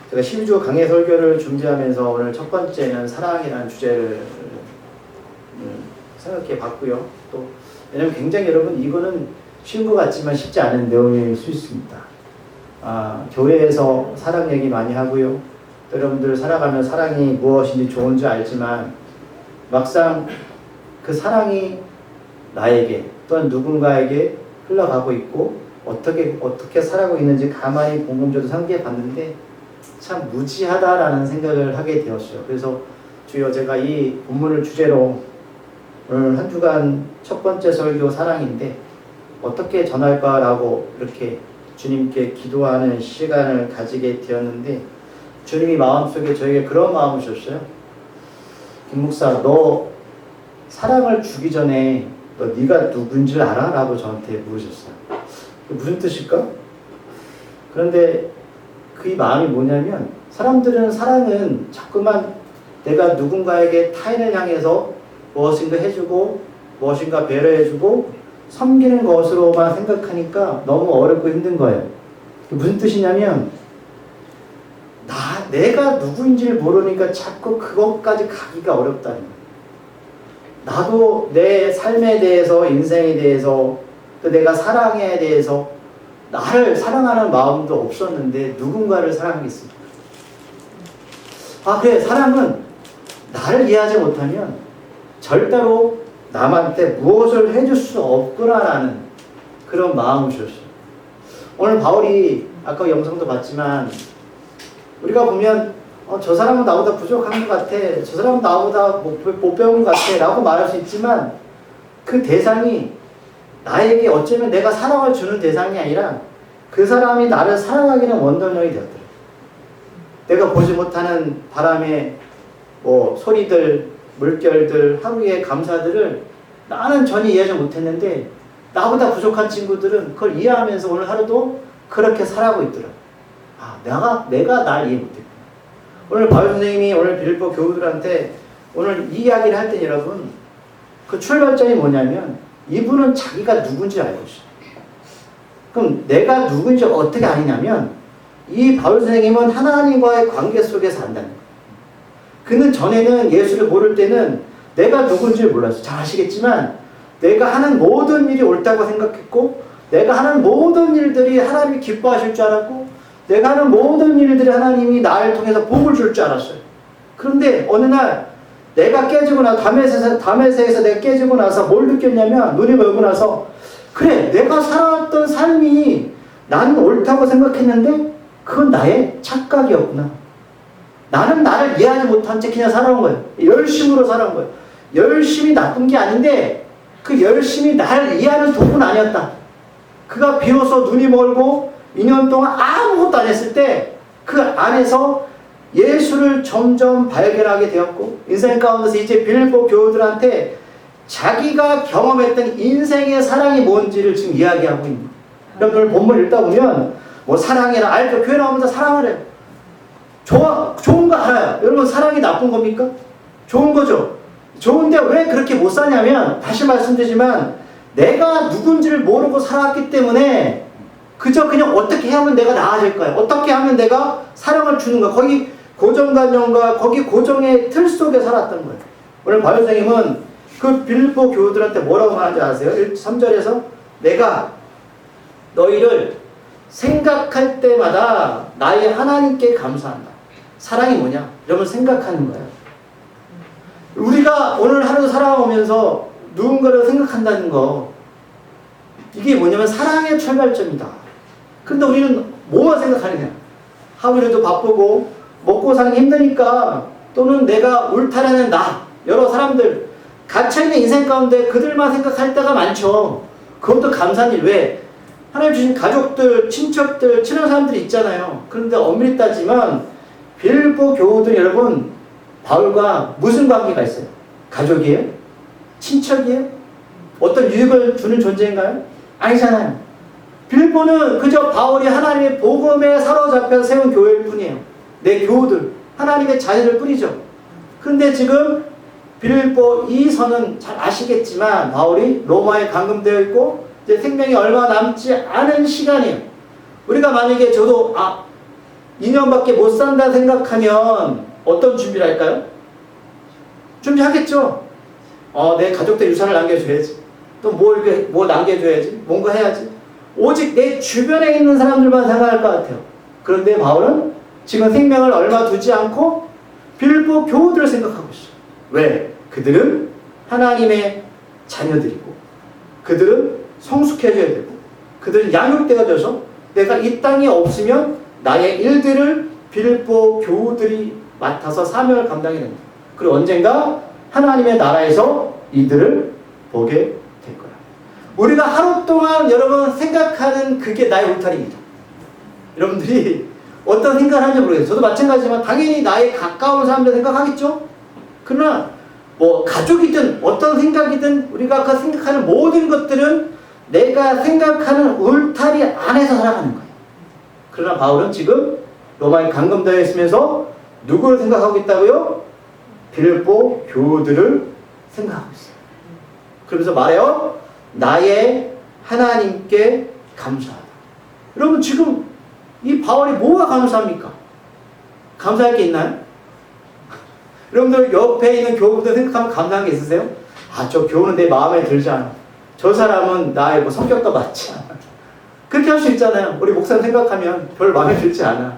제가 12주 강해 설교를 준비하면서 오늘 첫 번째는 사랑이라는 주제를 생각해 봤고요. 또 왜냐면 굉장히 여러분 이거는 쉬운 것 같지만 쉽지 않은 내용일 수 있습니다. 교회에서 사랑 얘기 많이 하고요. 여러분들 살아가면 사랑이 무엇인지 좋은 줄 알지만 막상 그 사랑이 나에게 또한 누군가에게 흘러가고 있고 어떻게 살아가고 있는지 가만히 곰곰 상기해 봤는데 참 무지하다라는 생각을 하게 되었어요. 그래서 주여 제가 이 본문을 주제로 오늘 한 주간 첫 번째 설교 사랑인데 어떻게 전할까라고 이렇게 주님께 기도하는 시간을 가지게 되었는데 주님이 마음속에 저에게 그런 마음을 주셨어요. 김 목사, 너 사랑을 주기 전에 너 네가 누군지 알아? 라고 저한테 물으셨어요. 무슨 뜻일까? 그런데 그 마음이 뭐냐면 사람들은 사랑은 자꾸만 내가 누군가에게 타인을 향해서 무엇인가 해주고 무엇인가 배려해주고 섬기는 것으로만 생각하니까 너무 어렵고 힘든 거예요. 무슨 뜻이냐면 내가 누구인지를 모르니까 자꾸 그것까지 가기가 어렵다는 거예요. 나도 내 삶에 대해서 인생에 대해서 또 내가 사랑에 대해서 나를 사랑하는 마음도 없었는데 누군가를 사랑했습니다. 그래 사랑은 나를 이해하지 못하면 절대로 남한테 무엇을 해줄 수 없구나라는 그런 마음을 주셨어요. 오늘 바울이 아까 영상도 봤지만 우리가 보면 저 사람은 나보다 부족한 것 같아, 저 사람은 나보다 못 배운 것 같아 라고 말할 수 있지만 그 대상이 나에게 어쩌면 내가 사랑을 주는 대상이 아니라 그 사람이 나를 사랑하기는 원동력이 되었더라. 내가 보지 못하는 바람의 소리들, 물결들, 하루의 감사들을 나는 전혀 이해하지 못했는데 나보다 부족한 친구들은 그걸 이해하면서 오늘 하루도 그렇게 살아가고 있더라. 내가 날 이해 못했구나. 오늘 바울 선생님이 오늘 빌립보 교우들한테 오늘 이 이야기를 할 때 여러분 그 출발점이 뭐냐면 이분은 자기가 누군지 알고 있어요. 그럼 내가 누군지 어떻게 아느냐면 이 바울 선생님은 하나님과의 관계 속에서 안다는 거예요. 그는 전에는 예수를 모를 때는 내가 누군지를 몰랐어요. 잘 아시겠지만 내가 하는 모든 일이 옳다고 생각했고 내가 하는 모든 일들이 하나님이 기뻐하실 줄 알았고 내가 하는 모든 일들이 하나님이 나를 통해서 복을 줄 줄 알았어요. 그런데 어느 날 내가 깨지고 나서 담에색에서 내가 깨지고 나서 뭘 느꼈냐면 눈이 멀고 나서 그래 내가 살아왔던 삶이 나는 옳다고 생각했는데 그건 나의 착각이었구나. 나는 나를 이해하지 못한 채 그냥 살아온 거예요. 열심으로 살아온 거예요. 열심이 나쁜 게 아닌데 그 열심이 나를 이해하는 도구는 아니었다. 그가 비로소 눈이 멀고 2년 동안 아무것도 안 했을 때 그 안에서 예수를 점점 발견하게 되었고 인생 가운데서 이제 빌립보 교우들한테 자기가 경험했던 인생의 사랑이 뭔지를 지금 이야기하고 있는 거예요. 여러분 본문 읽다 보면 사랑해라 알죠? 교회 나오면서 사랑을 해요. 좋은 거 알아요. 여러분 사랑이 나쁜 겁니까? 좋은 거죠. 좋은데 왜 그렇게 못 사냐면 다시 말씀드리지만 내가 누군지를 모르고 살았기 때문에 그저 그냥 어떻게 하면 내가 나아질까요? 어떻게 하면 내가 사랑을 주는가? 거기 고정관념과 거기 고정의 틀 속에 살았던 거예요. 오늘 바울 선생님은 그 빌립보 교우들한테 뭐라고 말하는지 아세요? 3절에서 내가 너희를 생각할 때마다 나의 하나님께 감사한다. 사랑이 뭐냐? 여러분 생각하는 거예요. 우리가 오늘 하루 살아오면서 누군가를 생각한다는 거 이게 뭐냐면 사랑의 출발점이다. 근데 우리는 뭐만 생각하느냐? 하루에도 바쁘고 먹고 사기 힘드니까 또는 내가 옳다라는 여러 사람들 갇혀있는 인생 가운데 그들만 생각할 때가 많죠. 그것도 감사한 일. 왜? 하나님 주신 가족들, 친척들, 친한 사람들이 있잖아요. 그런데 엄밀히 따지면 빌립보 교우들 여러분 바울과 무슨 관계가 있어요? 가족이에요? 친척이에요? 어떤 유익을 주는 존재인가요? 아니잖아요. 빌립보는 그저 바울이 하나님의 복음에 사로잡혀 세운 교회일 뿐이에요. 내 교우들, 하나님의 자녀들 뿐이죠. 그런데 지금 빌립보 이 선은 잘 아시겠지만 바울이 로마에 감금되어 있고 이제 생명이 얼마 남지 않은 시간이에요. 우리가 만약에 저도 2년밖에 못 산다 생각하면 어떤 준비를 할까요? 준비하겠죠. 내 가족들 유산을 남겨줘야지. 또 뭘 남겨줘야지. 뭔가 해야지. 오직 내 주변에 있는 사람들만 생각할 것 같아요. 그런데 바울은 지금 생명을 얼마 두지 않고 빌보 교우들을 생각하고 있어요. 왜? 그들은 하나님의 자녀들이고 그들은 성숙해져야 되고 그들은 양육되어져서 내가 이 땅에 없으면 나의 일들을 빌보 교우들이 맡아서 사명을 감당해야 됩니다. 그리고 언젠가 하나님의 나라에서 이들을 보게 될 거야. 우리가 하루 동안 여러분 생각하는 그게 나의 울타리입니다. 여러분들이 어떤 생각을 하는지 모르겠어요. 저도 마찬가지지만 당연히 나의 가까운 사람들 생각하겠죠? 그러나 뭐 가족이든 어떤 생각이든 우리가 그 생각하는 모든 것들은 내가 생각하는 울타리 안에서 살아가는 거예요. 그러나 바울은 지금 로마에 감금되어 있으면서 누구를 생각하고 있다고요? 빌보 교우들을 생각하고 있어요. 그러면서 말해요. 나의 하나님께 감사하다. 여러분 지금 이 바울이 뭐가 감사합니까? 감사할 게 있나요? 여러분들 옆에 있는 교우들 생각하면 감사한 게 있으세요? 저 교우는 내 마음에 들지 않아. 저 사람은 나의 뭐 성격도 맞지 않아. 그렇게 할 수 있잖아요. 우리 목사님 생각하면 별 마음에 들지 않아.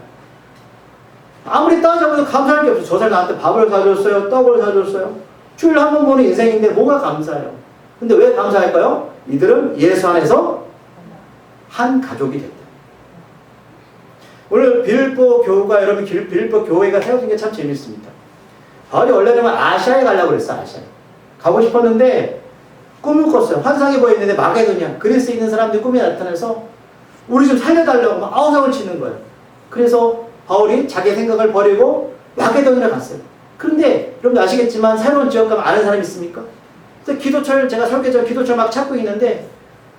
아무리 따져봐도 감사할 게 없어. 저 사람 나한테 밥을 사줬어요. 떡을 사줬어요. 주일에 한 번 보는 인생인데 뭐가 감사해요. 근데 왜 감사할까요? 이들은 예수 안에서 한 가족이 됐다. 오늘 빌보 교우가 여러분 빌보 교회가 세워진 게 참 재밌습니다. 바울이 원래는 아시아에 가려고 그랬어. 아시아에 가고 싶었는데 꿈을 꿨어요. 환상이 보였는데 마게도냐 그리스에 있는 사람들이 꿈에 나타나서 우리 좀 살려달라고 막 아우성을 치는 거예요. 그래서 바울이 자기 생각을 버리고 마게도냐에 갔어요. 그런데 여러분 아시겠지만 새로운 지역 가면 아는 사람 있습니까? 그래서 기도처를 제가 설계자 기도처를 막 찾고 있는데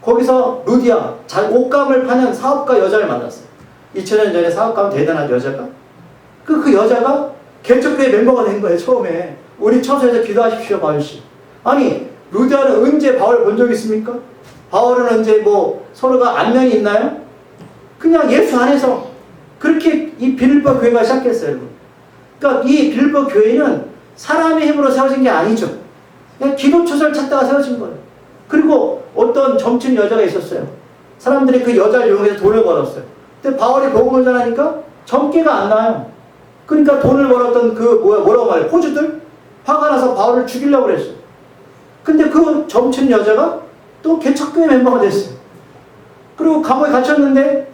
거기서 루디아 옷감을 파는 사업가 여자를 만났어요. 2000년 전에 사업가면 대단한 여자가 그 여자가 개척교회 멤버가 된 거예요. 처음에 우리 처소에서 기도하십시오 바울씨. 아니 루디아는 언제 바울 본 적 있습니까? 바울은 언제 뭐 서로가 안면이 있나요? 그냥 예수 안에서 그렇게 이 빌보 교회가 시작했어요. 그러니까 이 빌보 교회는 사람의 힘으로 세워진 게 아니죠. 그냥 기도처를 찾다가 세워진 거예요. 그리고 어떤 점친 여자가 있었어요. 사람들이 그 여자를 이용해서 돈을 벌었어요. 근데 바울이 복음을 전하니까 점괘가 안 나요. 그러니까 돈을 벌었던 뭐라고 말해? 호주들? 화가 나서 바울을 죽이려고 그랬어요. 근데 그 점친 여자가 또 개척교회 멤버가 됐어요. 그리고 감옥에 갇혔는데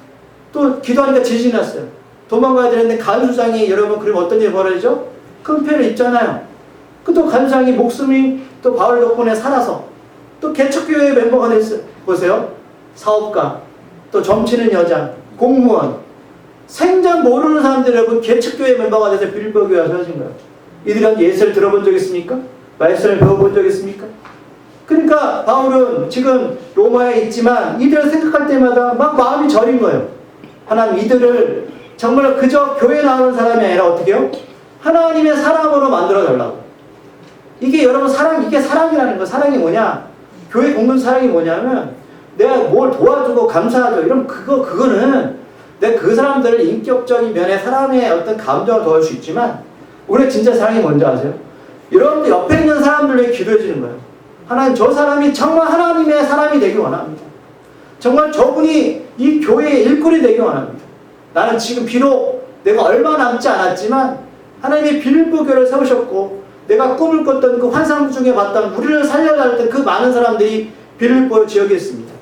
또 기도하니까 지진이 났어요. 도망가야 되는데 간수장이 여러분 그러면 어떤 일이 벌어지죠? 큰 피해를 입잖아요. 그 또 간수장이 목숨이 또 바울 덕분에 살아서 또 개척교회 멤버가 됐어요. 보세요. 사업가, 또 점치는 여자, 공무원, 생전 모르는 사람들 여러분 개척교회 멤버가 돼서 빌보 교회가 세워진 거예요. 이들은 예수를 들어본 적 있습니까? 말씀을 배워본 적 있습니까? 그러니까 바울은 지금 로마에 있지만 이들을 생각할 때마다 막 마음이 저린 거예요. 하나님 이들을 정말 그저 교회 나오는 사람이 아니라 어떻게 해요? 하나님의 사람으로 만들어 달라고. 이게 여러분 이게 사랑이라는 거예요. 사랑이 뭐냐? 교회 공동 사랑이 뭐냐면 내가 뭘 도와주고 감사하죠. 이러면 그거는 내가 그 사람들을 인격적인 면에 사람의 어떤 감정을 도울 수 있지만 우리 진짜 사랑이 뭔지 아세요? 여러분들 옆에 있는 사람들 위해 기도해 주는 거예요. 하나님 저 사람이 정말 하나님의 사람이 되기 원합니다. 정말 저분이 이 교회의 일꾼이 되기 원합니다. 나는 지금 비록 내가 얼마 남지 않았지만 하나님의 빌보 교회를 세우셨고 내가 꿈을 꿨던 그 환상 중에 봤던 우리를 살려야 할 때 그 많은 사람들이 빌보 지역에 있습니다.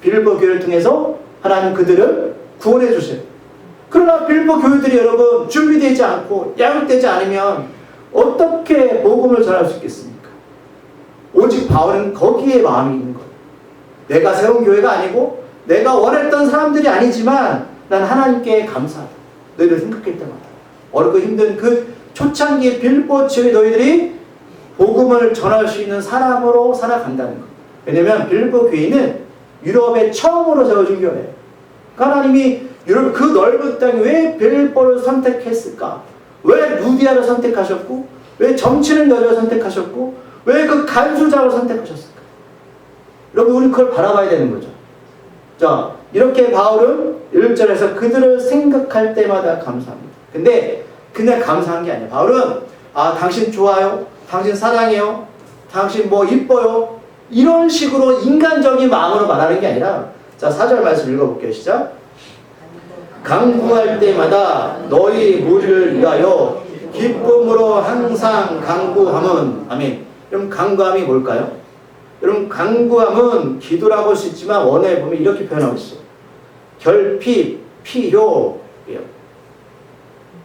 빌보 교회를 통해서 하나님 그들을 구원해 주세요. 그러나 빌보 교회들이 여러분 준비되지 않고 양육되지 않으면 어떻게 복음을 전할 수 있겠습니까? 오직 바울은 거기에 마음이 있는 거예요. 내가 세운 교회가 아니고 내가 원했던 사람들이 아니지만 난 하나님께 감사하다. 너희들 생각할 때마다 어렵고 힘든 그 초창기 빌보 지역의 너희들이 복음을 전할 수 있는 사람으로 살아간다는 거예요. 왜냐하면 빌보 교회는 유럽에 처음으로 세워진 교회예요. 하나님이 유럽 그 넓은 땅에 왜 빌보를 선택했을까? 왜 루디아를 선택하셨고 왜 점치는 여자를 선택하셨고 왜 그 간수장을 선택하셨을까? 여러분 우리 그걸 바라봐야 되는 거죠. 자, 이렇게 바울은 1절에서 그들을 생각할 때마다 감사합니다. 근데 그냥 감사한 게 아니에요. 바울은 당신 좋아요, 당신 사랑해요, 당신 뭐 이뻐요, 이런 식으로 인간적인 마음으로 말하는 게 아니라, 자 4절 말씀 읽어볼게요. 시작. 간구할 때마다 너희 무리를 위하여 기쁨으로 항상 간구함은, 아멘. 여러분 간구함이 뭘까요? 여러분 간구함은 기도라고 할 수 있지만 원어에 보면 이렇게 표현하고 있어요. 결핍, 필요예요.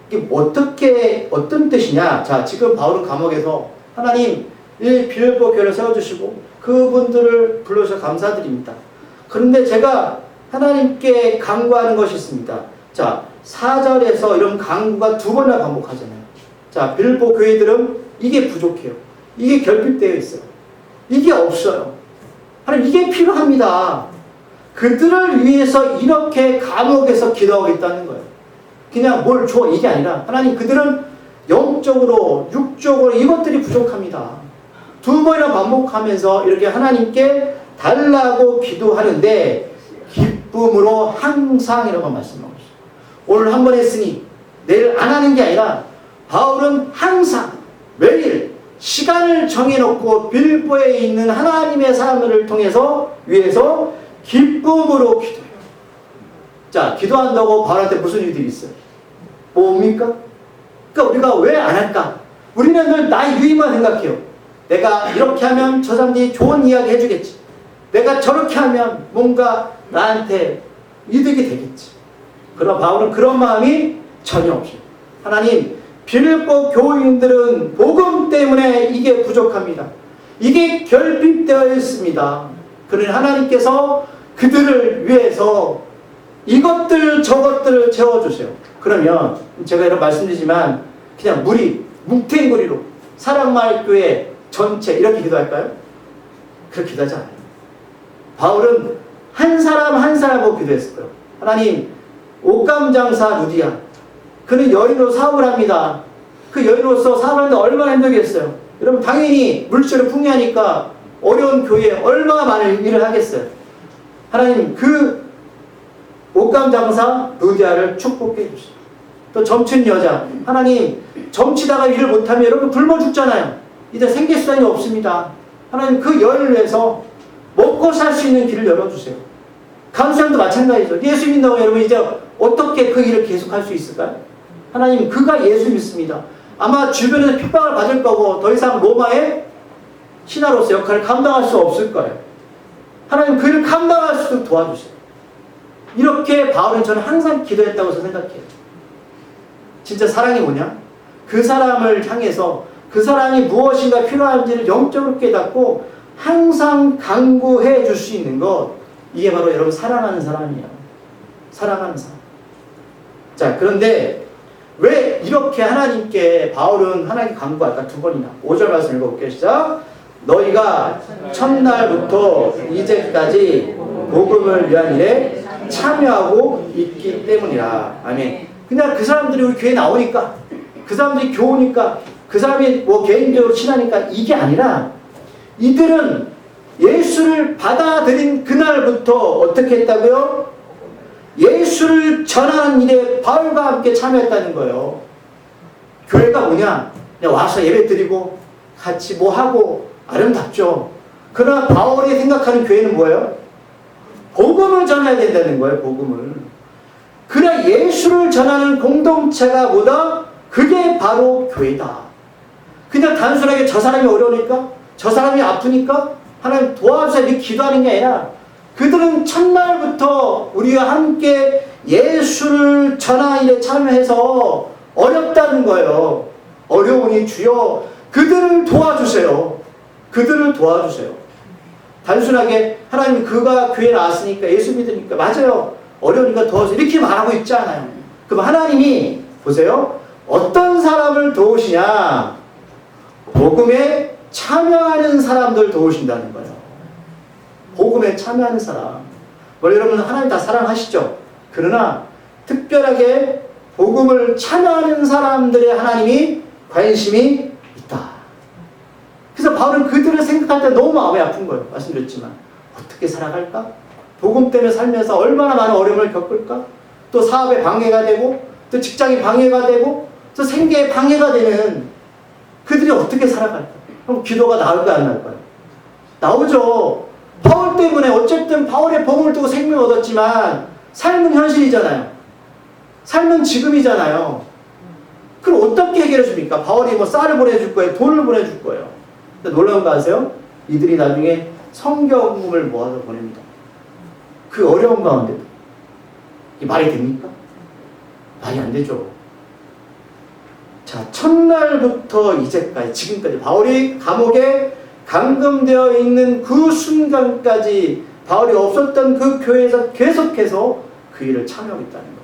이게 어떤 뜻이냐? 자, 지금 바울은 감옥에서 하나님 이 빌보 교회를 세워주시고 그분들을 불러주셔서 감사드립니다. 그런데 제가 하나님께 간구하는 것이 있습니다. 자, 4절에서 이런 간구가 2번이나 반복하잖아요. 자, 빌보 교회들은 이게 부족해요. 이게 결핍되어 있어요. 이게 없어요. 하나님 이게 필요합니다. 그들을 위해서 이렇게 감옥에서 기도하고 있다는 거예요. 그냥 뭘 줘 이게 아니라 하나님 그들은 영적으로 육적으로 이것들이 부족합니다. 2번이나 반복하면서 이렇게 하나님께 달라고 기도하는데 기쁨으로 항상이라고 말씀하고 있어요. 오늘 한 번 했으니 내일 안 하는 게 아니라 바울은 항상 매일 시간을 정해놓고 빌보에 있는 하나님의 사람들을 통해서 위해서 기쁨으로 기도해요. 자, 기도한다고 바울한테 무슨 일들이 있어요? 뭡니까? 그러니까 우리가 왜 안 할까? 우리는 늘 나의 유익만 생각해요. 내가 이렇게 하면 저 사람들이 좋은 이야기 해주겠지. 내가 저렇게 하면 뭔가 나한테 이득이 되겠지. 그러나 바울은 그런 마음이 전혀 없어요. 하나님, 빌보 교인들은 복음 때문에 이게 부족합니다. 이게 결핍되어 있습니다. 그러니 하나님께서 그들을 위해서 이것들 저것들을 채워주세요. 그러면 제가 이런 말씀드리지만 그냥 뭉탱구리로 사랑마을교회 전체 이렇게 기도할까요? 그렇게 기도하지 않아요. 바울은 한 사람 한 사람하고 기도했을 거예요. 하나님, 옷감장사 루디아, 그는 여인으로 사업을 합니다. 그 여인으로서 사업을 하는데 얼마나 힘들겠어요. 여러분 당연히 물질을 풍요하니까 어려운 교회에 얼마나 많은 일을 하겠어요. 하나님 그 옷감장사 루디아를 축복해 주시오. 또 점치는 여자, 하나님 점치다가 일을 못하면 여러분 굶어 죽잖아요. 이제 생계수단이 없습니다. 하나님 그 여인을 위해서 먹고 살 수 있는 길을 열어주세요. 간수장도 마찬가지죠. 예수 믿는다고 여러분 이제 어떻게 그 일을 계속할 수 있을까요? 하나님 그가 예수 믿습니다. 아마 주변에서 핍박을 받을 거고 더 이상 로마의 신하로서 역할을 감당할 수 없을 거예요. 하나님 그 일을 감당할 수 있도록 도와주세요. 이렇게 바울은 저는 항상 기도했다고 생각해요. 진짜 사랑이 뭐냐? 그 사람을 향해서 그 사람이 무엇인가 필요한지를 영적으로 깨닫고 항상 간구해 줄 수 있는 것, 이게 바로 여러분 사랑하는 사람이에요. 사랑하는 사람. 자, 그런데 왜 이렇게 하나님께 바울은 하나님께 간구할까? 2번이나 5절 말씀 읽어볼게요. 시작. 너희가 첫날부터 이제까지 복음을 위한 일에 참여하고 있기 때문이라. 아멘. 그냥 그 사람들이 우리 교회에 나오니까, 그 사람들이 교우니까, 그 사람이 뭐 개인적으로 친하니까 이게 아니라 이들은 예수를 받아들인 그날부터 어떻게 했다고요? 예수를 전하는 일에 바울과 함께 참여했다는 거예요. 교회가 뭐냐? 그냥 와서 예배 드리고 같이 뭐 하고 아름답죠. 그러나 바울이 생각하는 교회는 뭐예요? 복음을 전해야 된다는 거예요. 복음을. 그러나 예수를 전하는 공동체가 뭐다? 그게 바로 교회다. 그냥 단순하게 저 사람이 어려우니까, 저 사람이 아프니까 하나님 도와주세요 이렇게 기도하는 게 아니라 그들은 첫날부터 우리와 함께 예수를 전하는 일에 참여해서 어렵다는 거예요. 어려우니 주여 그들을 도와주세요. 그들을 도와주세요. 단순하게 하나님 그가 교회에 나왔으니까 예수 믿으니까 맞아요. 어려우니까 도와주세요. 이렇게 말하고 있지 않아요. 그럼 하나님이 보세요. 어떤 사람을 도우시냐? 복음에 참여하는 사람들 도우신다는 거예요. 복음에 참여하는 사람. 원래 여러분 하나님 다 사랑하시죠? 그러나 특별하게 복음을 참여하는 사람들의 하나님이 관심이 있다. 그래서 바울은 그들을 생각할 때 너무 마음이 아픈 거예요. 말씀드렸지만 어떻게 살아갈까? 복음 때문에 살면서 얼마나 많은 어려움을 겪을까? 또 사업에 방해가 되고, 또 직장에 방해가 되고, 또 생계에 방해가 되는 그들이 어떻게 살아갈까? 그럼 기도가 나올까 안 나올까요? 나오죠. 바울 때문에 어쨌든 바울의 복음을 두고 생명을 얻었지만 삶은 현실이잖아요. 삶은 지금이잖아요. 그럼 어떻게 해결해 줍니까? 바울이 뭐 쌀을 보내줄 거예요? 돈을 보내줄 거예요? 근데 놀라운 거 아세요? 이들이 나중에 성경을 모아서 보냅니다. 그 어려운 가운데도. 이게 말이 됩니까? 말이 안 되죠. 자, 첫날부터 이제까지, 지금까지 바울이 감옥에 감금되어 있는 그 순간까지 바울이 없었던 그 교회에서 계속해서 그 일을 참여하고 있다는 거.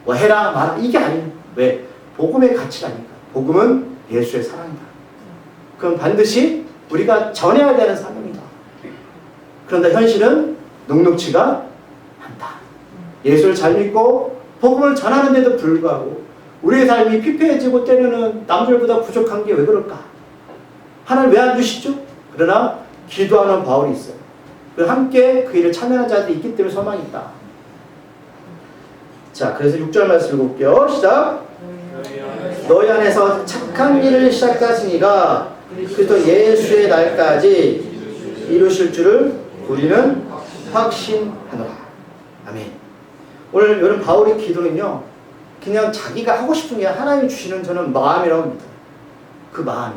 뭐 해라 마라 이게 아니에요. 왜? 복음의 가치라니까. 복음은 예수의 사랑이다. 그럼 반드시 우리가 전해야 되는 사명이다. 그런데 현실은 녹록치가 않다. 예수를 잘 믿고 복음을 전하는데도 불구하고 우리의 삶이 피폐해지고 때로는 남들보다 부족한 게 왜 그럴까? 하나님 왜 안 주시죠? 그러나 기도하는 바울이 있어요. 함께 그 일을 참여하는 자들이 있기 때문에 소망이 있다. 자, 그래서 6절 말씀 읽어볼게요. 시작. 너희 안에서 착한 일을 시작하시니가 그리스도 예수의 날까지 이루실 줄을 우리는 확신하노라. 아멘. 오늘 이런 바울의 기도는요, 그냥 자기가 하고 싶은 게 하나님이 주시는 저는 마음이라고 합니다. 그 마음.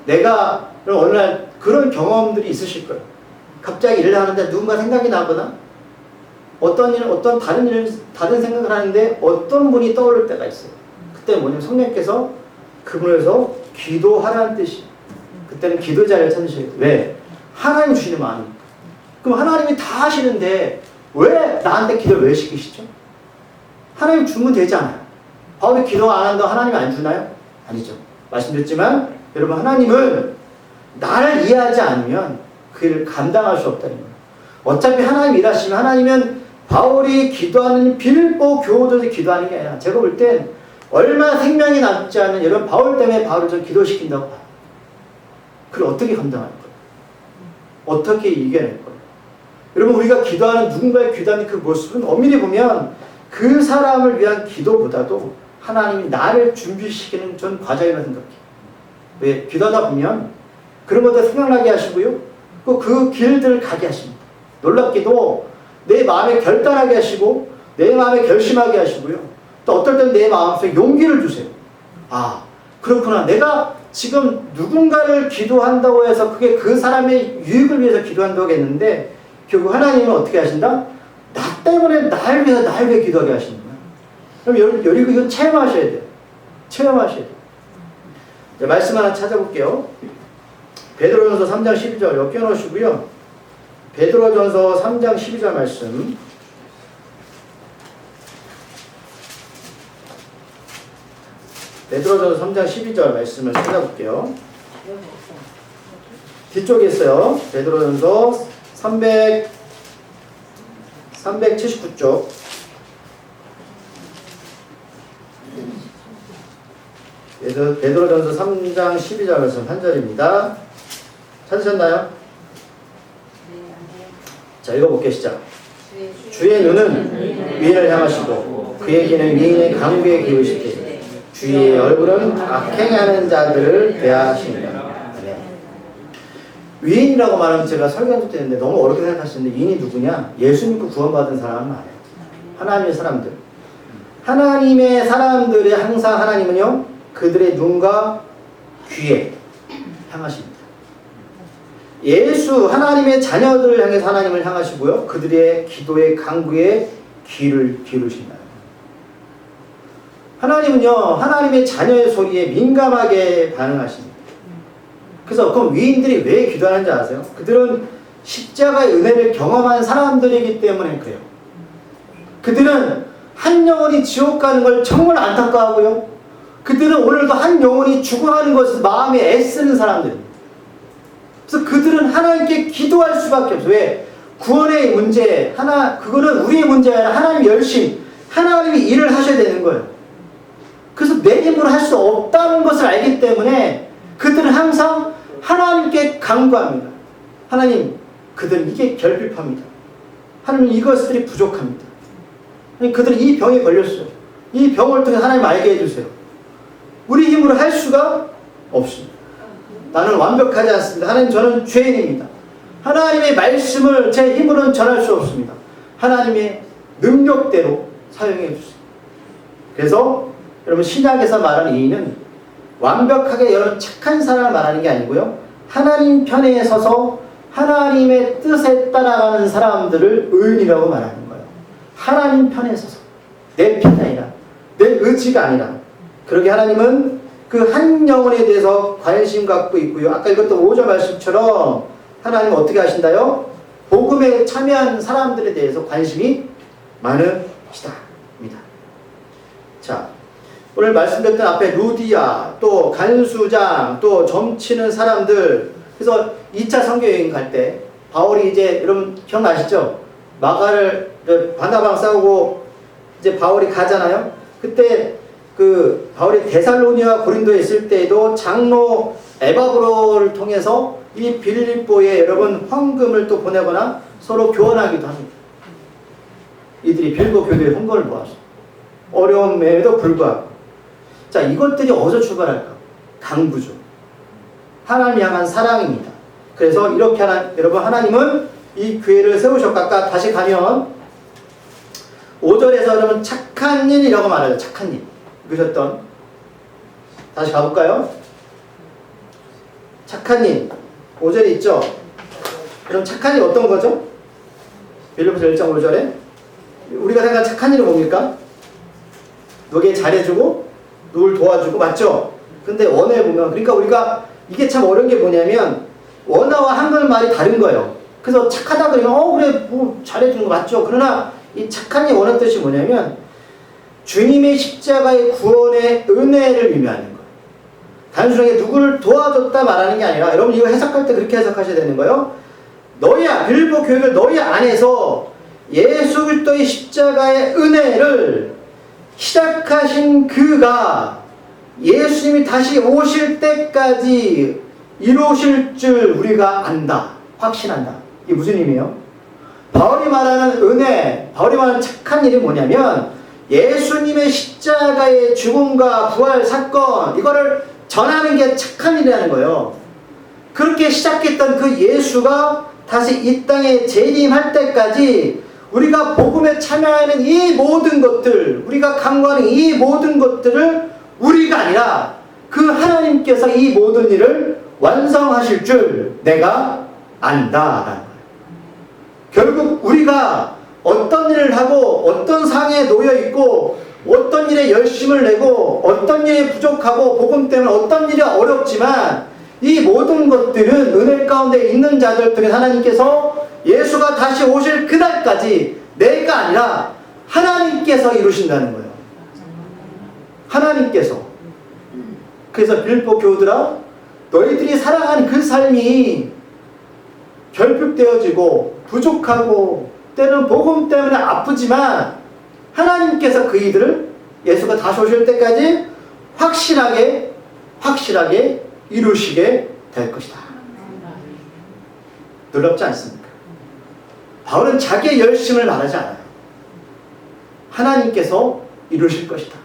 내가 어느 날 그런 경험들이 있으실 거예요. 갑자기 일을 하는데 누군가 생각이 나거나 어떤 다른 생각을 하는데 어떤 분이 떠오를 때가 있어요. 그때 뭐냐면 성령께서 그분에서 기도하라는 뜻이에요. 그때는 기도 자리를 찾으셔야 돼요. 왜? 하나님 주시는 마음이니까. 그럼 하나님이 다 하시는데 왜 나한테 기도를 왜 시키시죠? 하나님 주면 되잖아요. 바울이 기도 안 한다고 하나님이 안 주나요? 아니죠. 말씀드렸지만 여러분, 하나님은 나를 이해하지 않으면 그 일을 감당할 수 없다는 거예요. 어차피 하나님 일하시면 하나님은 바울이 기도하는 빌보 교우들이 기도하는 게 아니라 제가 볼 땐 얼마 생명이 남지 않은 여러분 바울 때문에 바울을 좀 기도시킨다고 봐요. 그걸 어떻게 감당할 거예요? 어떻게 이겨낼 거예요? 여러분, 우리가 기도하는 누군가의 기도하는 그 모습은 엄밀히 보면 그 사람을 위한 기도보다도 하나님이 나를 준비시키는 전 과정이라고 생각해요. 왜? 기도하다 보면 그런 것들 생각나게 하시고요. 그 길들을 가게 하십니다. 놀랍게도 내 마음에 결단하게 하시고 내 마음에 결심하게 하시고요. 또 어떨 때는 내 마음속에 용기를 주세요. 아, 그렇구나. 내가 지금 누군가를 기도한다고 해서 그게 그 사람의 유익을 위해서 기도한다고 했는데 결국 하나님은 어떻게 하신다? 나 때문에 나를 위해서 나를 위해 기도하게 하시는 거예요. 그럼 여러분 이거 체험하셔야 돼요. 체험하셔야 돼요. 자, 말씀 하나 찾아볼게요. 베드로전서 3장 12절 엮여 놓으시고요. 베드로전서 3장 12절 말씀. 베드로전서 3장 12절 말씀을 찾아볼게요. 뒤쪽에 있어요. 베드로전서 379쪽. 베드로전서 3장 12절 말씀 한 절입니다. 찾으셨나요? 자, 읽어볼게요. 시작. 주의 눈은 위를 향하시고 그의 귀는 위인의 강구에 기울시되 주의 얼굴은 악행하는 자들을 대하시니라. 네. 위인이라고 말하면 제가 설교한 적도 있는데 너무 어렵게 생각하시는데 위인이 누구냐? 예수 믿고 구원받은 사람은 아니에요. 하나님의 사람들. 하나님의 사람들의 항상 하나님은요, 그들의 눈과 귀에 향하십니다. 예수, 하나님의 자녀들을 향해서 하나님을 향하시고요, 그들의 기도의 강구에 귀를 기울이신다. 하나님은요, 하나님의 자녀의 소리에 민감하게 반응하십니다. 그래서 그럼 위인들이 왜 기도하는지 아세요? 그들은 십자가의 은혜를 경험한 사람들이기 때문에 그래요. 그들은 한 영혼이 지옥 가는 걸 정말 안타까워하고요, 그들은 오늘도 한 영혼이 죽어가는 것을 마음에 애쓰는 사람들입니다. 그래서 그들은 하나님께 기도할 수밖에 없어요. 왜? 구원의 문제, 그거는 우리의 문제가 아니라 하나님의 열심, 하나님이 일을 하셔야 되는 거예요. 그래서 내 힘으로 할 수 없다는 것을 알기 때문에 그들은 항상 하나님께 간구합니다. 하나님, 그들은 이게 결핍합니다. 하나님 이것들이 부족합니다. 그들은 이 병에 걸렸어요. 이 병을 통해 하나님 알게 해주세요. 우리 힘으로 할 수가 없습니다. 나는 완벽하지 않습니다. 하나님 저는 죄인입니다. 하나님의 말씀을 제 힘으로는 전할 수 없습니다. 하나님의 능력대로 사용해 주세요. 그래서 여러분 신약에서 말하는 의인은 완벽하게 여러분 착한 사람을 말하는 게 아니고요. 하나님 편에 서서 하나님의 뜻에 따라가는 사람들을 의인이라고 말하는 거예요. 하나님 편에 서서 내 편이 아니라 내 의지가 아니라 그러게 하나님은 그 한 영혼에 대해서 관심 갖고 있고요. 아까 읽었던 5절 말씀처럼 하나님은 어떻게 하신다요? 복음에 참여한 사람들에 대해서 관심이 많으시다. 자, 오늘 말씀드렸던 앞에 루디아, 또 간수장, 또 점치는 사람들. 그래서 2차 선교여행 갈 때 바울이 이제 여러분 기억나시죠? 마가를 바나바랑 싸우고 이제 바울이 가잖아요. 그때 그 바울이 데살로니아 고린도에 있을 때에도 장로 에바브로를 통해서 이 빌립보에 여러분 헌금을 또 보내거나 서로 교환하기도 합니다. 이들이 빌립보 교회의 헌금을 모아서 어려움에도 불구하고. 자, 이것들이 어디서 출발할까? 강구죠. 하나님 향한 사랑입니다. 그래서 이렇게 여러분 하나님은 이 교회를 세우셨고 아까 다시 가면 5절에서 여러분 착한 일이라고 말하죠. 착한 일. 읽으셨던 다시 가볼까요? 착한 일 5절에 있죠? 그럼 착한 일 어떤 거죠? 빌립보서 1장 5절에 우리가 생각하는 착한 일은 뭡니까? 누구에게 잘해주고 누굴 도와주고 맞죠? 근데 원어에 보면 그러니까 우리가 이게 참 어려운 게 뭐냐면 원어와 한글 말이 다른 거예요. 그래서 착하다 그러면 그래 뭐 잘해주는 거 맞죠? 그러나 이 착한 일 원어 뜻이 뭐냐면 주님의 십자가의 구원의 은혜를 의미하는 거예요. 단순하게 누구를 도와줬다 말하는 게 아니라 여러분 이거 해석할 때 그렇게 해석하셔야 되는 거예요. 빌립보 교회를 너희 안에서 예수 그리스도의 십자가의 은혜를 시작하신 그가 예수님이 다시 오실 때까지 이루실 줄 우리가 안다. 확신한다. 이게 무슨 의미예요? 바울이 말하는 은혜, 바울이 말하는 착한 일이 뭐냐면 예수님의 십자가의 죽음과 부활 사건 이거를 전하는 게 착한 일이라는 거예요. 그렇게 시작했던 그 예수가 다시 이 땅에 재림할 때까지 우리가 복음에 참여하는 이 모든 것들, 우리가 강구하는 이 모든 것들을 우리가 아니라 그 하나님께서 이 모든 일을 완성하실 줄 내가 안다라는 거예요. 결국 우리가 어떤 일을 하고 어떤 상에 놓여 있고 어떤 일에 열심을 내고 어떤 일에 부족하고 복음 때문에 어떤 일이 어렵지만 이 모든 것들은 은혜 가운데 있는 자들 통해 하나님께서 예수가 다시 오실 그날까지 내가 아니라 하나님께서 이루신다는 거예요. 하나님께서. 그래서 빌립보 교우들아 너희들이 살아가는 그 삶이 결핍되어지고 부족하고 때는 복음 때문에 아프지만 하나님께서 그 이들을 예수가 다시 오실 때까지 확실하게 이루시게 될 것이다. 놀랍지 않습니까? 바울은 자기의 열심을 말하지 않아요. 하나님께서 이루실 것이다.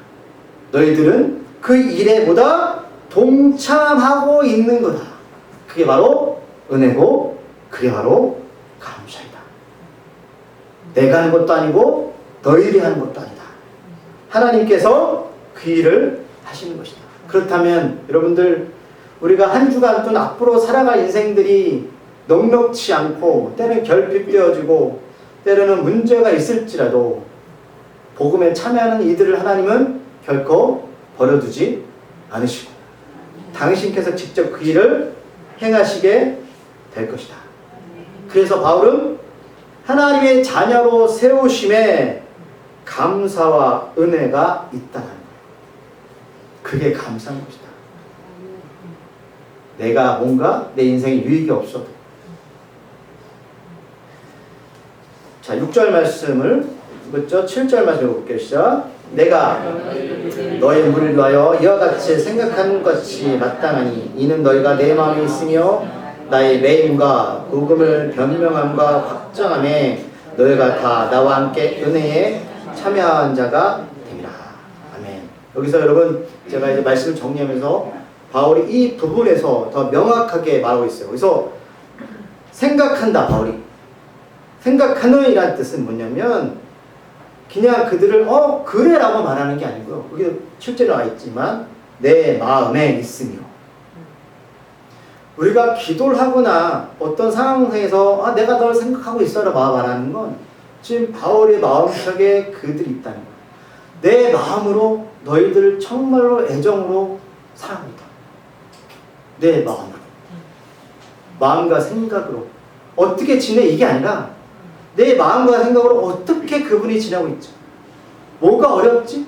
너희들은 그 일에 보다 동참하고 있는 거다. 그게 바로 은혜고 그게 바로 감사이다. 내가 하는 것도 아니고 너희들이 하는 것도 아니다. 하나님께서 그 일을 하시는 것이다. 그렇다면 여러분들 우리가 한 주간 또 앞으로 살아갈 인생들이 넉넉지 않고 때는 결핍되어지고 때로는 문제가 있을지라도 복음에 참여하는 이들을 하나님은 결코 버려두지 않으시고 당신께서 직접 그 일을 행하시게 될 것이다. 그래서 바울은 하나님의 자녀로 세우심에 감사와 은혜가 있다는 거예요. 그게 감사한 것이다. 내가 뭔가 내 인생에 유익이 없어도. 자, 6절 말씀을 읽었죠? 7절 말씀 읽어볼게요. 시작. 내가 너의 물을 위하여 이와 같이 생각하는 것이 마땅하니 이는 너희가 내 마음에 있으며 나의 매임과 복음을 변명함과 확정함에 너희가 다 나와 함께 은혜에 참여한 자가 됨이라. 아멘. 여기서 여러분 제가 이제 말씀을 정리하면서 바울이 이 부분에서 더 명확하게 말하고 있어요. 그래서 생각한다, 바울이. 생각하는 이란 뜻은 뭐냐면 그냥 그들을 그래 라고 말하는 게 아니고요. 여기 실제로 나와 있지만 내 마음에 있으며. 우리가 기도를 하거나 어떤 상황에서 내가 널 생각하고 있어라 말하는 건 지금 바울의 마음속에 그들이 있다는 거예요. 내 마음으로 너희들을 정말로 애정으로 사랑한다. 내 마음으로. 마음과 생각으로. 어떻게 지내 이게 아니라 내 마음과 생각으로 어떻게 그분이 지내고 있죠. 뭐가 어렵지?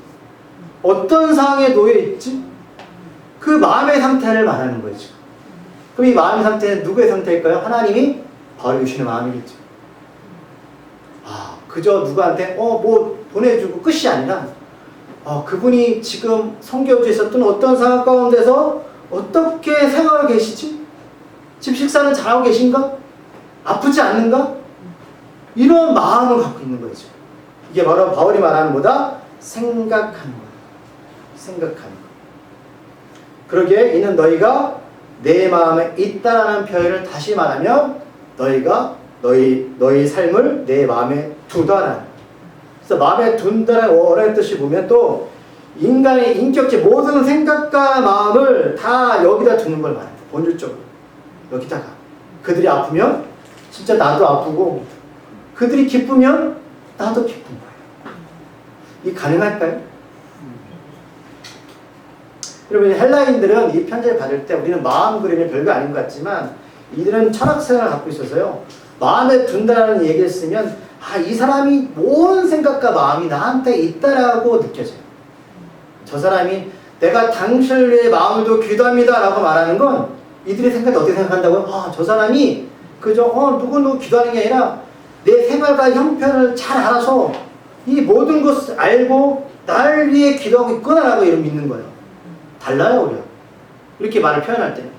어떤 상황에 놓여 있지? 그 마음의 상태를 말하는 거죠. 그럼 이 마음의 상태는 누구의 상태일까요? 하나님이 바울이 주시는 마음이겠죠. 그저 누구한테 뭐 보내주고 끝이 아니라 그분이 지금 성교주에 있었던 어떤 상황 가운데서 어떻게 생활하고 계시지? 지금 식사는 잘하고 계신가? 아프지 않는가? 이런 마음을 갖고 있는 거죠. 이게 바로 바울이 말하는 뭐다? 생각하는 거예요. 생각하는 거. 그러기에 이는 너희가 내 마음에 있다라는 표현을 다시 말하면 너희가 너희 삶을 내 마음에 두다라는. 그래서 마음에 둔다라는 원어의 뜻이 보면 또 인간의 인격체 모든 생각과 마음을 다 여기다 두는 걸 말합니다. 본질적으로 여기다가. 그들이 아프면 진짜 나도 아프고 그들이 기쁘면 나도 기쁜 거예요. 이게 가능할까요? 여러분 헬라인들은 이 편지를 받을 때 우리는 마음 그림이 별거 아닌 것 같지만 이들은 철학생활을 갖고 있어서요. 마음에 둔다라는 얘기를 쓰면 이 사람이 모든 생각과 마음이 나한테 있다라고 느껴져요. 저 사람이 내가 당신을 위해 마음을 두고 기도합니다 라고 말하는 건 이들의 생각이 어떻게 생각한다고요? 저 사람이 그저 누구 기도하는 게 아니라 내 생활과 형편을 잘 알아서 이 모든 것을 알고 나를 위해 기도하고 있구나 라고 이런 믿는 거예요. 달라요 우리가. 이렇게 말을 표현할 때는.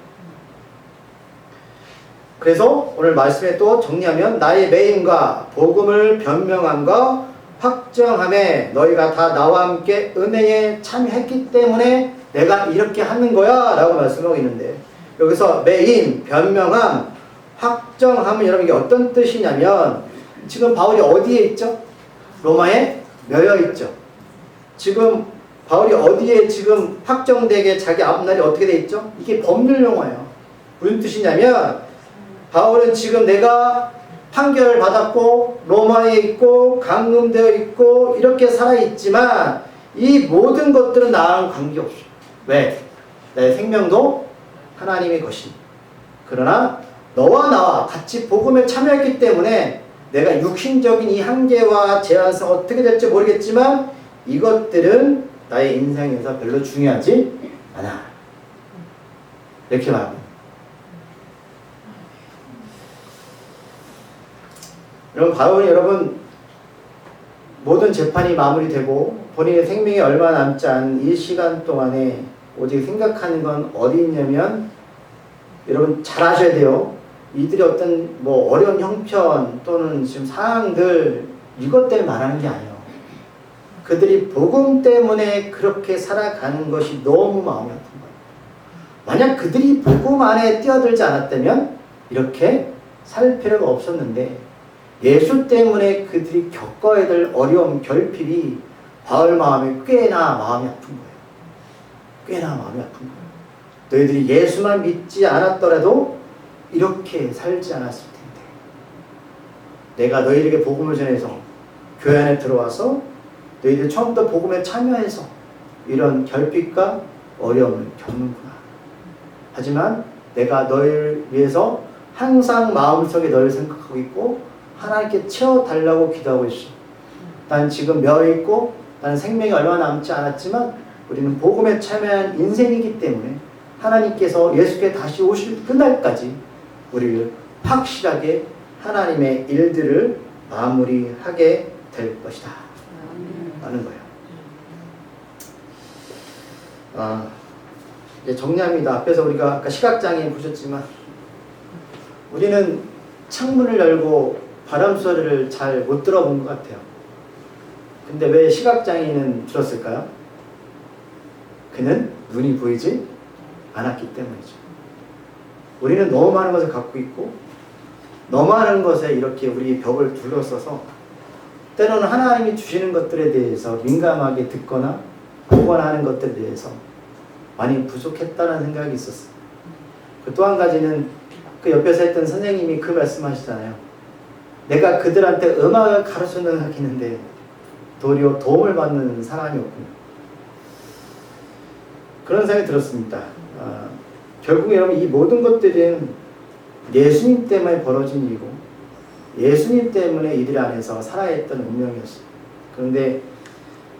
그래서 오늘 말씀에 또 정리하면 나의 매임과 복음을 변명함과 확정함에 너희가 다 나와 함께 은혜에 참여했기 때문에 내가 이렇게 하는 거야 라고 말씀하고 있는데 여기서 매임, 변명함, 확정함은 여러분 이게 어떤 뜻이냐면 지금 바울이 어디에 있죠? 로마에 매여 있죠. 지금 바울이 어디에 지금 확정되게 자기 앞날이 어떻게 돼 있죠? 이게 법률 용어예요. 무슨 뜻이냐면 바울은 지금 내가 판결을 받았고 로마에 있고 감금되어 있고 이렇게 살아있지만 이 모든 것들은 나랑 관계없어. 왜? 내 생명도 하나님의 것이. 그러나 너와 나와 같이 복음에 참여했기 때문에 내가 육신적인 이 한계와 제한성 어떻게 될지 모르겠지만 이것들은 나의 인생에서 별로 중요하지 않아. 이렇게 말합니다. 여러분 모든 재판이 마무리되고 본인의 생명이 얼마 남지 않은 이 시간 동안에 오직 생각하는 건 어디 있냐면 여러분 잘 아셔야 돼요. 이들이 어떤 어려운 형편 또는 지금 상황들 이것 때문에 말하는 게 아니에요. 그들이 복음 때문에 그렇게 살아가는 것이 너무 마음이 아픈 거예요. 만약 그들이 복음 안에 뛰어들지 않았다면 이렇게 살 필요가 없었는데 예수 때문에 그들이 겪어야 될 어려움, 결핍이 바울 마음에 꽤나 마음이 아픈 거예요. 꽤나 마음이 아픈 거예요. 너희들이 예수만 믿지 않았더라도 이렇게 살지 않았을 텐데 내가 너희에게 복음을 전해서 교회 안에 들어와서 너희들 처음부터 복음에 참여해서 이런 결핍과 어려움을 겪는구나. 하지만 내가 너희를 위해서 항상 마음속에 너희를 생각하고 있고 하나님께 채워달라고 기도하고 있어. 난 지금 매어있고 나는 생명이 얼마 남지 않았지만 우리는 복음에 참여한 인생이기 때문에 하나님께서 예수께 다시 오실 그날까지 우리를 확실하게 하나님의 일들을 마무리하게 될 것이다 라는 거예요. 이제 정리합니다. 앞에서 우리가 아까 시각장애 보셨지만 우리는 창문을 열고 바람 소리를 잘 못 들어본 것 같아요. 근데 왜 시각장애인은 들었을까요? 그는 눈이 보이지 않았기 때문이죠. 우리는 너무 많은 것을 갖고 있고 너무 많은 것에 이렇게 우리 벽을 둘러서서 때로는 하나님이 주시는 것들에 대해서 민감하게 듣거나 보거나 하는 것들에 대해서 많이 부족했다는 생각이 있었어요. 또 한 가지는 그 옆에서 했던 선생님이 그 말씀하시잖아요. 내가 그들한테 음악을 가르쳐는 하겠는데 도리어 도움을 받는 사람이 없군요. 그런 생각이 들었습니다. 결국 여러분 이 모든 것들은 예수님 때문에 벌어진 일이고 예수님 때문에 이들 안에서 살아있던 운명이었어요. 그런데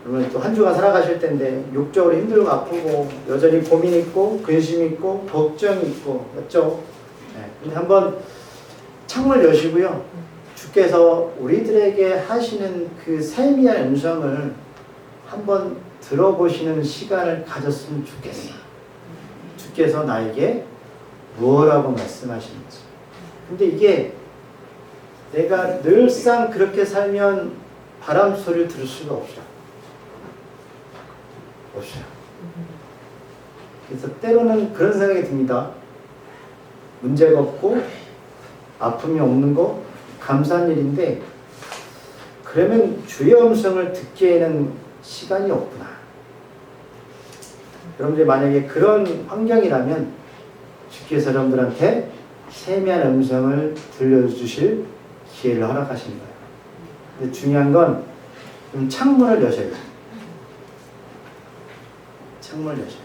여러분 또 한 주간 살아가실 텐데 육적으로 힘들고 아프고 여전히 고민 있고 근심 있고 걱정이 있고 맞죠? 네. 근데 한번 창문을 여시고요. 주께서 우리들에게 하시는 그 세미한 음성을 한번 들어보시는 시간을 가졌으면 좋겠어요. 주께서 나에게 무엇라고 말씀하시는지. 근데 이게 내가 늘상 그렇게 살면 바람 소리를 들을 수가 없어요. 그래서 때로는 그런 생각이 듭니다. 문제가 없고 아픔이 없는 거 감사한 일인데 그러면 주의 음성을 듣기에는 시간이 없구나. 여러분들이 만약에 그런 환경이라면 주께서 여러분들한테 세미한 음성을 들려주실 기회를 허락하시는 거예요. 근데 중요한 건 창문을 여셔야 돼요. 창문을 여셔야죠.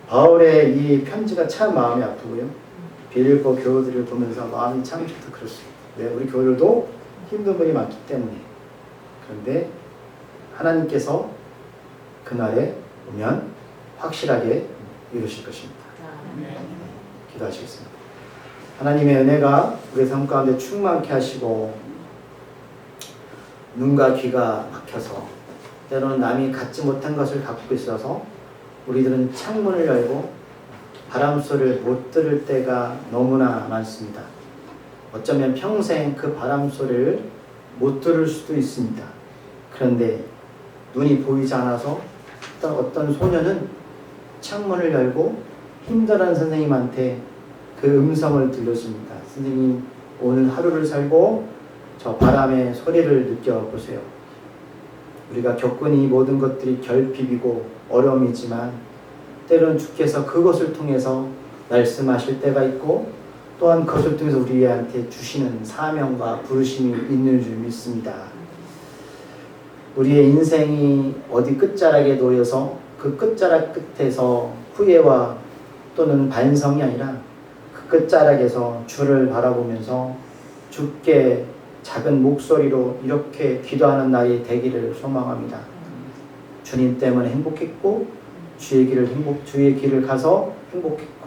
바울의 이 편지가 참 마음이 아프고요. 빌립보 교우들을 보면서 마음이 참 좋다 그렇습니다. 네, 우리 교우들도 힘든 분이 많기 때문에. 그런데 하나님께서 그날에 오면 확실하게 이루실 것입니다. 기도하시겠습니다. 하나님의 은혜가 우리 삶 가운데 충만케 하시고 눈과 귀가 막혀서 때로는 남이 갖지 못한 것을 갖고 있어서 우리들은 창문을 열고 바람 소리를 못 들을 때가 너무나 많습니다. 어쩌면 평생 그 바람 소리를 못 들을 수도 있습니다. 그런데 눈이 보이지 않아서 어떤 소녀는 창문을 열고 힘들어하는 선생님한테 그 음성을 들려줍니다. 선생님, 오늘 하루를 살고 저 바람의 소리를 느껴보세요. 우리가 겪은 이 모든 것들이 결핍이고 어려움이지만 때로는 주께서 그것을 통해서 말씀하실 때가 있고 또한 그것을 통해서 우리한테 주시는 사명과 부르심이 있는 줄 믿습니다. 우리의 인생이 어디 끝자락에 놓여서 그 끝자락 끝에서 후회와 또는 반성이 아니라 그 끝자락에서 주를 바라보면서 주께 작은 목소리로 이렇게 기도하는 날이 되기를 소망합니다. 주님 때문에 행복했고 주의 길을 가서 행복했고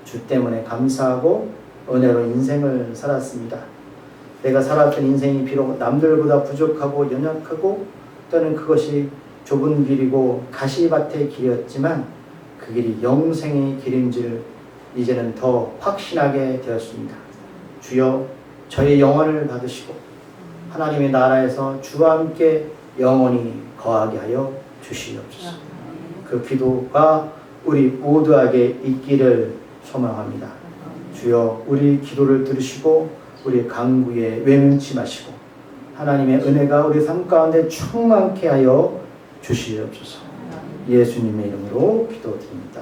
주 때문에 감사하고 은혜로 인생을 살았습니다. 내가 살았던 인생이 비록 남들보다 부족하고 연약하고 또는 그것이 좁은 길이고 가시밭의 길이었지만 그 길이 영생의 길인 줄 이제는 더 확신하게 되었습니다. 주여 저의 영혼을 받으시고 하나님의 나라에서 주와 함께 영원히 거하게 하여 주시옵소서. 그 기도가 우리 모두에게 있기를 소망합니다. 주여 우리 기도를 들으시고 우리 간구에 외면치 마시고 하나님의 은혜가 우리 삶 가운데 충만케 하여 주시옵소서. 예수님의 이름으로 기도드립니다.